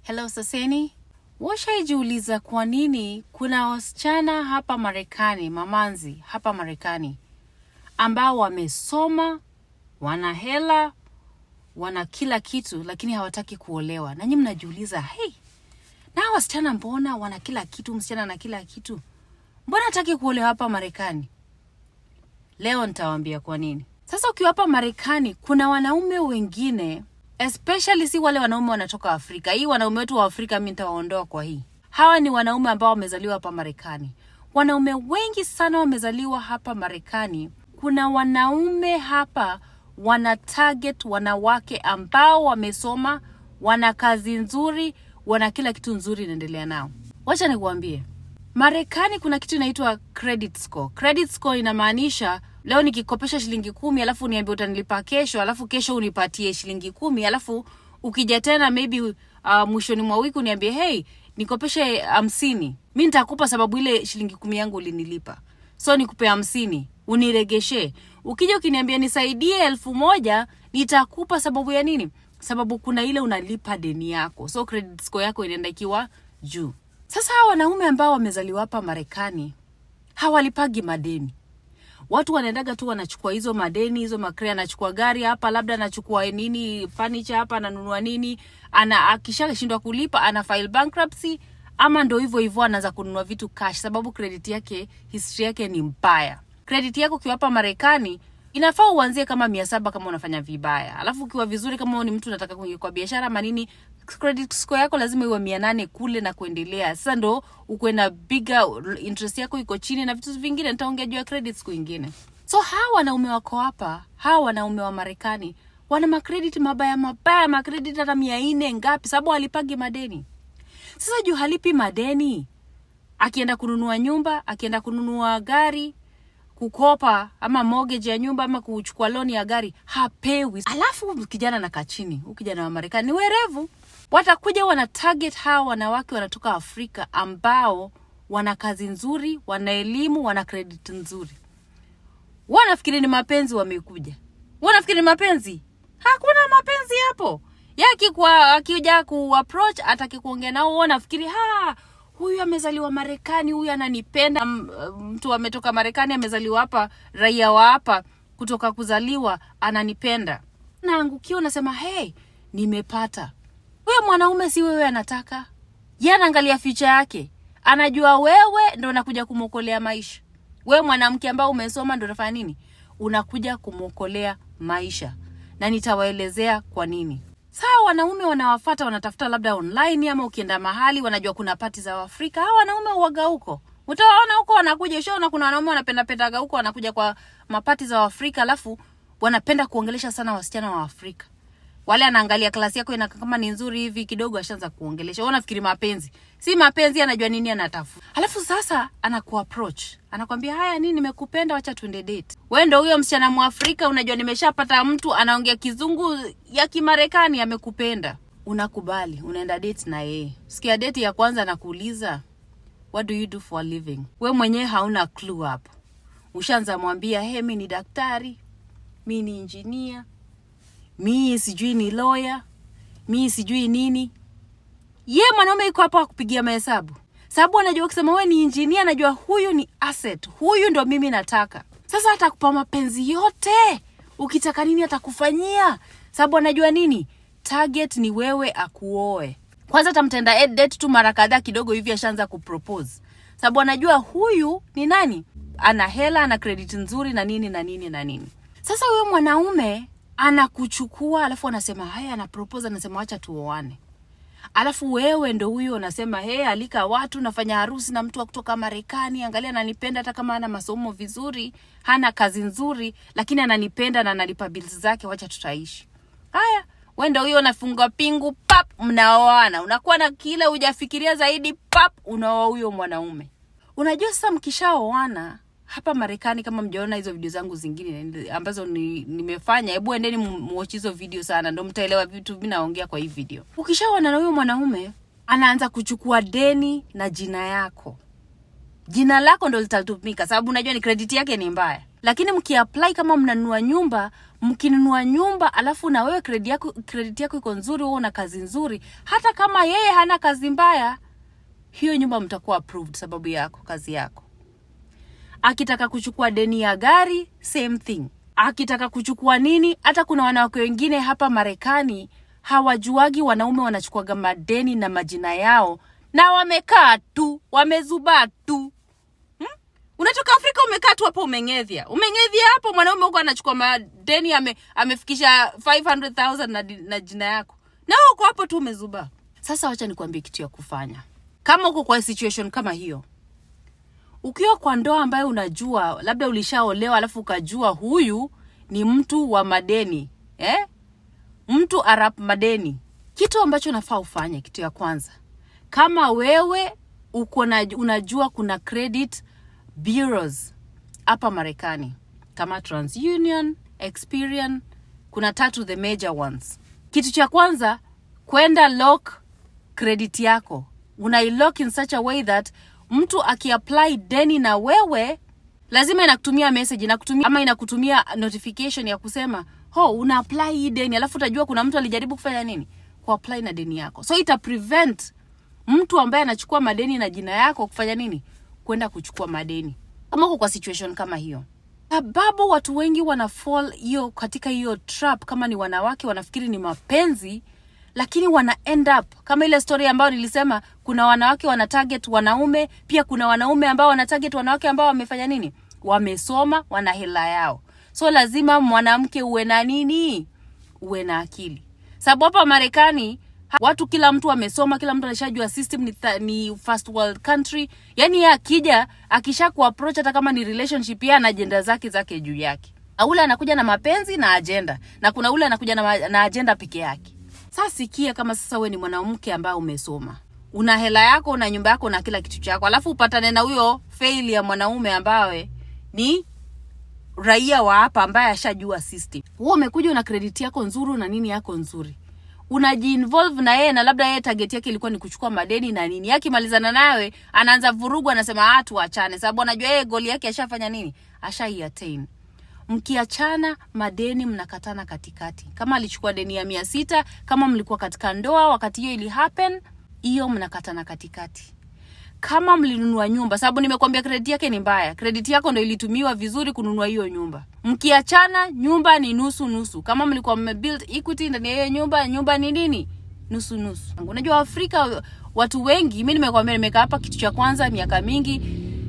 Hello Saseni. Washaijiuliza kwa nini kuna wasichana hapa Marekani, mamanzi hapa Marekani, ambao wamesoma, wana hela, wana kila kitu, lakini hawataki kuolewa. Na nyinyi mnajiuliza, hey, na wasichana mbona wana kila kitu, msichana na kila kitu, mbona hataki kuolewa hapa Marekani? Leo nitawaambia kwa nini. Sasa ukiwa hapa Marekani, kuna wanaume wengine, especially si wale wanaume wanatoka Afrika. Hii wanaume wetu wa Afrika mimi nitawaondoa kwa hii. Hawa ni wanaume ambao wamezaliwa hapa Marekani. Wanaume wengi sana wamezaliwa hapa Marekani. Kuna wanaume hapa wana target wanawake ambao wamesoma, wana kazi nzuri, wana kila kitu nzuri inaendelea nao. Wacha nikuambie. Marekani kuna kitu inaitwa credit score. Credit score inamaanisha leo nikikopesha shilingi 10 alafu niambie utanilipa kesho, alafu kesho unipatie shilingi 10, alafu ukija tena maybe mwishoni mwa wiki uniambie hey, nikopeshe 50. Mimi nitakupa sababu ile shilingi 10 yangu ulinilipa. So nikupe 50, uniregeshe. Ukija ukiniambia nisaidie 1000, nitakupa sababu ya nini? Sababu kuna ile unalipa deni yako. So credit score yako inaenda ikiwa juu. Sasa wanaume ambao wamezaliwa hapa Marekani hawalipagi madeni. Watu wanaendaga tu wanachukua hizo madeni, hizo makrea, anachukua gari hapa, labda anachukua nini, furniture hapa, ananunua nini, akishashindwa kulipa ana file bankruptcy, ama ndo hivyo anaanza kununua vitu cash sababu credit yake, history yake ni mbaya. Credit yako ukiwa hapa Marekani inafaa uanzie kama 700 kama unafanya vibaya. Alafu ukiwa vizuri kama ni mtu unataka kuingia kwa biashara manini, credit score yako lazima iwe 800 kule na kuendelea. Sasa ndo uko na bigger interest yako iko chini na vitu vingine, nitaongea juu ya credit score nyingine. So hawa wanaume wako hapa, hawa wanaume wa Marekani wana macredit mabaya, macredit hata 400 ngapi sababu alipagi madeni. Sasa juu halipi madeni, akienda kununua nyumba, akienda kununua gari, kukopa ama mortgage ya nyumba ama kuchukua loan ya gari, hapewi. Alafu kijana na kachini, ukijana wa Marekani ni werevu. Watakuja wana target hawa wanawake wanatoka Afrika ambao wana kazi nzuri, wana elimu, wana credit nzuri. Wanafikiri ni mapenzi wamekuja. Wanafikiri ni mapenzi. Hakuna mapenzi hapo. Akija ku-approach, ataki kuongea nao, wanafikiri huyu amezaliwa Marekani, huyu ananipenda, mtu ametoka Marekani amezaliwa hapa, raia wa hapa, kutoka kuzaliwa ananipenda. Naangukia unasema, hey, nimepata. Huyo mwanaume si wewe anataka. Yeye anaangalia future yake. Anajua wewe ndo unakuja kumuokolea maisha. Wewe mwanamke ambao umesoma ndo unafanya nini? Unakuja kumuokolea maisha. Na nitawaelezea kwa nini. Sawa, wanaume wanawafuata, wanatafuta labda online ama ukienda mahali wanajua kuna party za Afrika. Hawa wanaume huaga huko. Utawaona huko wanakuja, ushaona kuna wanaume wanapenda pedaga huko, wanakuja kwa mapati za Afrika, alafu wanapenda kuongelesha sana wasichana wa Afrika. Wale anaangalia klasi yako ina kama ni nzuri hivi kidogo ashaanza kuongelesha. Wao nafikiri mapenzi. Si mapenzi, anajua nini anatafuta. Alafu sasa anaku-approach. Anakuambia, "Haya nini, nimekupenda, acha tuende date." Wewe ndio huyo msichana Mwafrika, unajua nimeshapata mtu anaongea kizungu ya Kimarekani, amekupenda. Unakubali, unaenda date na yeye. Sikia date ya kwanza anakuuliza, "What do you do for a living?" Wewe mwenyewe hauna clue hapo. Ushaanza mwambia, "Hey, mimi ni daktari, mimi ni engineer, mimi sijui ni lawyer, mimi sijui nini." Mwanaume yuko hapa kupigia mahesabu. Sababu anajua kusema wewe ni engineer, anajua huyu ni asset. Huyu ndo mimi nataka. Sasa atakupa mapenzi yote. Ukitaka nini atakufanyia. Sababu anajua nini? Target ni wewe akuoe. Kwanza atamtenda date tu mara kadhaa kidogo hivi ashaanza kupropose. Sababu anajua huyu ni nani? Ana hela, ana credit nzuri na nini na nini na nini. Sasa huyo mwanaume anakuchukua, alafu anasema haya, ana propose, anasema acha tuoane. Alafu wewe ndo huyo unasema hey, alika watu, nafanya harusi na mtu wa kutoka Marekani, angalia ananipenda hata kama hana masomo vizuri, hana kazi nzuri, lakini ananipenda na analipa bills zake, wacha tutaishi. Haya, wewe ndo huyo unafunga pingu, pap, mnaoana. Unakuwa na kile hujafikiria zaidi, pap, unaoa huyo mwanaume. Unajua sasa mkishaoana hapa Marekani, kama mjaona hizo video zangu zingine ambazo nimefanya, hebu endeni muwatch hizo video sana, ndo mtaelewa vitu mimi naongea kwa hii video. Ukishaoana na huyo mwanaume, anaanza kuchukua deni na jina yako. Jina lako ndo litatumika sababu unajua ni credit yake ni mbaya. Lakini mkiapply kama mnanunua nyumba, mkinunua nyumba alafu na wewe credit yako iko nzuri, wewe una kazi nzuri, hata kama yeye hana kazi mbaya, hiyo nyumba mtakuwa approved sababu yako, kazi yako. Akitaka kuchukua deni ya gari, same thing. Akitaka kuchukua nini, hata kuna wanawake wengine hapa Marekani hawajuagi wanaume wanachukua madeni na majina yao na wamekaa tu, wamezubaa tu. Unatoka Afrika umekaa tu hapo umengedhia hapo, mwanaume huko anachukua madeni amefikisha 500,000 na jina yako. Na uko hapo tu umezubaa. Sasa wacha nikwambie kitu ya kufanya. Kama uko kwa situation kama hiyo, ukiwa kwa ndoa ambayo unajua labda ulishaolewa alafu ukajua huyu ni mtu wa madeni, mtu arap madeni, kitu ambacho unafaa ufanye, kitu ya kwanza, kama wewe unajua kuna credit bureaus hapa Marekani kama TransUnion, Experian, kuna 3 the major ones. Kitu cha kwanza, kwenda lock credit yako. Unailock in such a way that mtu akiapply deni na wewe, lazima inakutumia message, inakutumia notification ya kusema, una apply hii deni, alafu utajua kuna mtu alijaribu kufanya nini? Kuapply na deni yako. So ita prevent mtu ambaye anachukua madeni na jina yako kufanya nini? Kwenda kuchukua madeni. Kama uko kwa situation kama hiyo. Sababu watu wengi wanafall katika hiyo trap, kama ni wanawake wanafikiri ni mapenzi, lakini wana end up kama ile story ambayo nilisema, kuna wanawake wana target wanaume, pia kuna wanaume ambao wana target wanawake ambao wamefanya nini? Wamesoma, wana hela yao. So lazima mwanamke uwe na nini? Uwe na akili. Sababu hapa Marekani watu, kila mtu amesoma, kila mtu anashajua system ni first world country. Yani yeye akisha kuapproach hata kama ni relationship, yeye ana agenda zake juu yake. Ule anakuja na mapenzi na agenda, na kuna ule anakuja na agenda peke yake. Sasa sikia, kama sasa wewe ni mwanamke ambaye umesoma, una hela yako, una nyumba yako, na kila kitu chako, alafu upatane na huyo fail ya mwanaume ambaye ni raia wa hapa ambaye ashajua system. Wewe umekuja una credit yako nzuri na nini yako nzuri, unaji-involve na yeye, na labda yeye target yake ilikuwa ni kuchukua madeni na nini. Yake malizana nawe, anaanza vurugu, anasema tuachane, sababu anajua yeye goal yake ashafanya nini? Ashai-attain. Mkiachana madeni, mnakatana katikati. Kama alichukua deni ya 600, kama mlikuwa katika ndoa wakati hiyo ili happen, hiyo mnakatana katikati. Kama mlinunua nyumba, sababu nimekwambia credit yake ni mbaya, credit yako ndio ilitumiwa vizuri kununua hiyo nyumba. Mkiachana, nyumba ni nusu. Kama mlikuwa mmebuild equity ndani ya hiyo nyumba ni nini? Nusu. Unajua Afrika watu wengi, mimi nimekwambia nimekaa hapa kitu cha kwanza miaka mingi,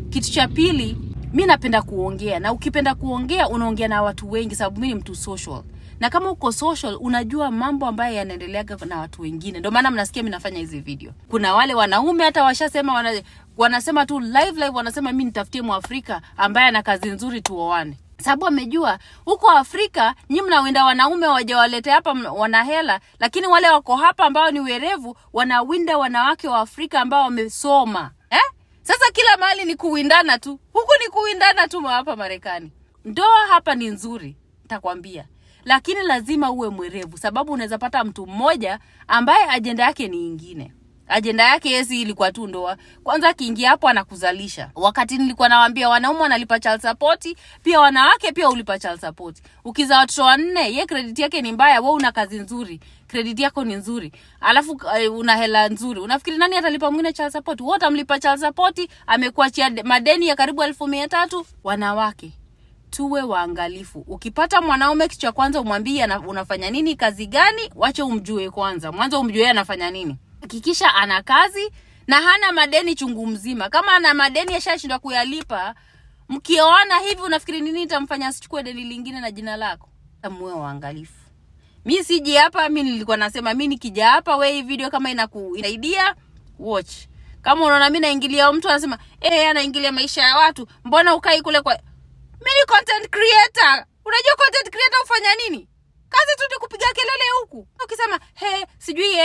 kitu cha pili, mimi napenda kuongea, na ukipenda kuongea unaongea na watu wengi sababu mimi ni mtu social. Na kama uko social, unajua mambo ambayo yanaendelea na watu wengine. Ndio maana mnasikia mimi nafanya hizi video. Kuna wale wanaume hata washasema, wanasema tu live wanasema mimi nitafutie Mwafrika ambaye ana kazi nzuri tuoane. Sababu amejua huko Afrika nyinyi mnawinda wanaume wajawalete hapa wana hela, lakini wale wako hapa ambao ni werevu wanawinda wanawake wa Afrika ambao wamesoma. Sasa kila mahali ni kuwindana tu. Huko ni kuwindana tu hapa Marekani. Ndoa hapa ni nzuri, nitakwambia. Lakini lazima uwe mwerevu, sababu unaweza pata mtu mmoja ambaye agenda yake ni nyingine. Agenda yake yesi ilikuwa tu ndoa. Kwanza kiingia hapo anakuzalisha. Wakati nilikuwa nawaambia wanaume wanalipa child support, pia wanawake pia ulipa child support. Ukizaa watoto 4, yeye credit yake ni mbaya, wewe una kazi nzuri, credit yako ni nzuri, alafu una hela nzuri. Unafikiri nani atalipa mwingine child support? Wote amlipa child support, amekuachia madeni ya karibu 1300. Wanawake tuwe waangalifu. Ukipata mwanaume, kitu cha kwanza umwambie unafanya nini, kazi gani, wache umjue kwanza. Mwanzo umjue anafanya nini. Hakikisha ana kazi na hana madeni chungu mzima. Kama ana madeni yashashindwa kuyalipa, mkioana hivi unafikiri nini itamfanya asichukue deni lingine na jina lako? Muwe waangalifu. Mimi siji hapa, mimi nilikuwa nasema mimi nikija hapa, wewe hii video kama inakusaidia, watch. Kama unaona mimi naingilia mtu anasema, anaingilia maisha ya watu, mbona ukai kule kwa mimi ni content creator. Unajua content creator ufanya nini? Kazi tu ni kupiga kelele huku. Ukisema, sijui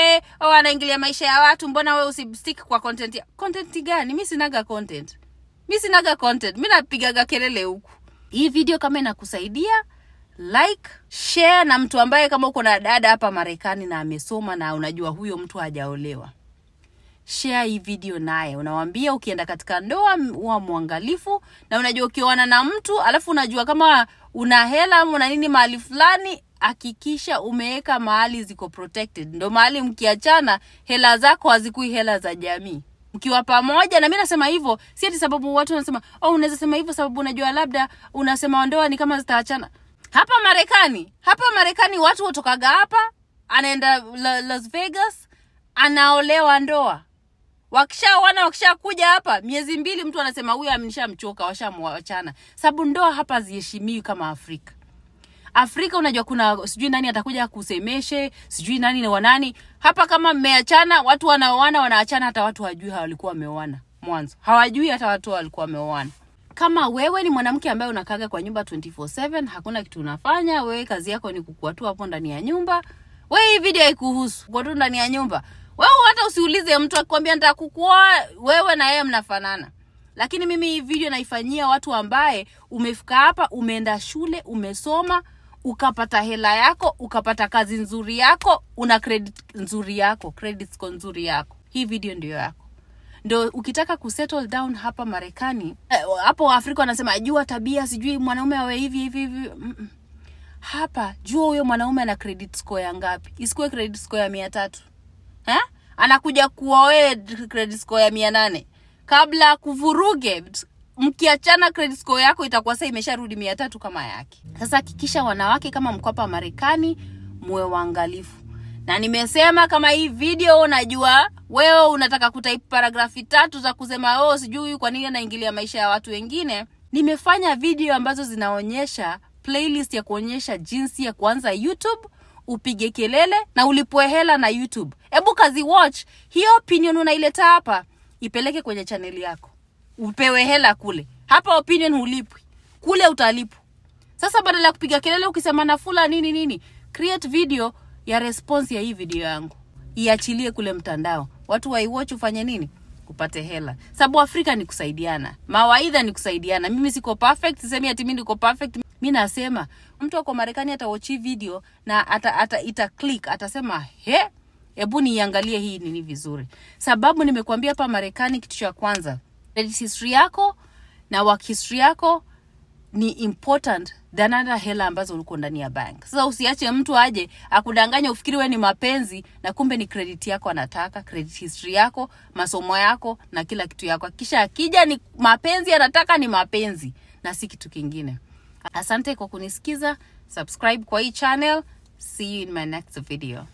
anaingilia maisha ya watu, mbona wewe usistick kwa content? Content gani? Mimi sinaga content. Mimi napigaga kelele huku. Hii video kama inakusaidia, like, share na mtu ambaye, kama uko na dada hapa Marekani na amesoma na unajua huyo mtu hajaolewa, share hii video naye. Unawambia ukienda katika ndoa uwe mwangalifu, na unajua ukioana na mtu alafu unajua kama una hela ama una nini mahali fulani, hakikisha umeweka mahali ziko protected. Ndio mahali mkiachana hela zako hazikui hela za jamii. Mkiwa pamoja, na mimi nasema hivyo si ati sababu watu wanasema unaweza sema hivyo sababu unajua labda unasema ndoa ni kama zitaachana. Hapa Marekani watu hutokaga hapa, anaenda Las Vegas, anaolewa ndoa. Wakisha kuja hapa miezi 2 mtu anasema huyu amnishamchoka, washamwachana. Sababu ndoa hapa ziheshimiwi kama Afrika unajua kuna sijui nani atakuja kusemeshe, sijui nani na wanani. Hapa kama mmeachana, watu wanaachana hata watu hawajui walikuwa wameoana mwanzo. Hawajui hata watu walikuwa wameoana. Kama wewe ni mwanamke ambaye unakaga kwa nyumba 24/7, hakuna kitu unafanya, wewe kazi yako ni kukua tu hapo ndani ya nyumba. Wewe hii video haikuhusu. Kwa tu ndani ya nyumba. Wewe hata usiulize mtu akikwambia nataka kukuoa, wewe na yeye mnafanana. Lakini mimi hii video naifanyia watu ambaye umefika hapa, umeenda shule, umesoma, ukapata hela yako, ukapata kazi nzuri yako, una credit nzuri yako, credit score nzuri yako. Hii video ndio yako. Ndio ukitaka kusettle down hapa Marekani, hapo Afrika wanasema jua tabia, sijui mwanaume awe hivi. Hapa jua huyo mwanaume ana credit score ya ngapi? Isikuwe credit score ya 300. Anakuja kuoe credit score ya 800. Kabla kuvuruge, mkiachana credit score yako itakuwa sasa imesharudi 300 kama yake. Sasa hakikisha wanawake kama mko hapa Marekani muwe waangalifu. Na nimesema kama hii video unajua wewe unataka kutype paragrafi 3 za kusema sijui kwa nini anaingilia maisha ya watu wengine. Nimefanya video ambazo zinaonyesha playlist ya kuonyesha jinsi ya kuanza YouTube, upige kelele na ulipwe hela na YouTube. Hebu kazi watch. Hiyo opinion unaileta hapa, ipeleke kwenye channel yako. Upewe hela kule. Hapa opinion hulipwi. Kule utalipwa. Sasa badala ya kupiga kelele ukisema nafula nini, create video ya response ya hii video yangu. Iachilie kule mtandao. Watu waiwatch ufanye nini? Upate hela. Sababu Afrika ni kusaidiana. Mawaidha ni kusaidiana. Mimi siko perfect, sisemi ati mimi niko perfect. Mimi nasema mtu wako Marekani atawatch video na ita click, atasema hebu niangalie hii nini vizuri. Sababu nimekuambia hapa Marekani kitu cha kwanza, credit history yako na work history yako ni important than hata hela ambazo uliko ndani ya bank. Sasa usiache mtu aje akudanganya ufikiri wewe ni mapenzi na kumbe ni credit yako anataka, credit history yako, masomo yako na kila kitu yako. Kisha akija ni mapenzi anataka, ni mapenzi na si kitu kingine. Asante kwa kunisikiza. Subscribe kwa hii channel. See you in my next video.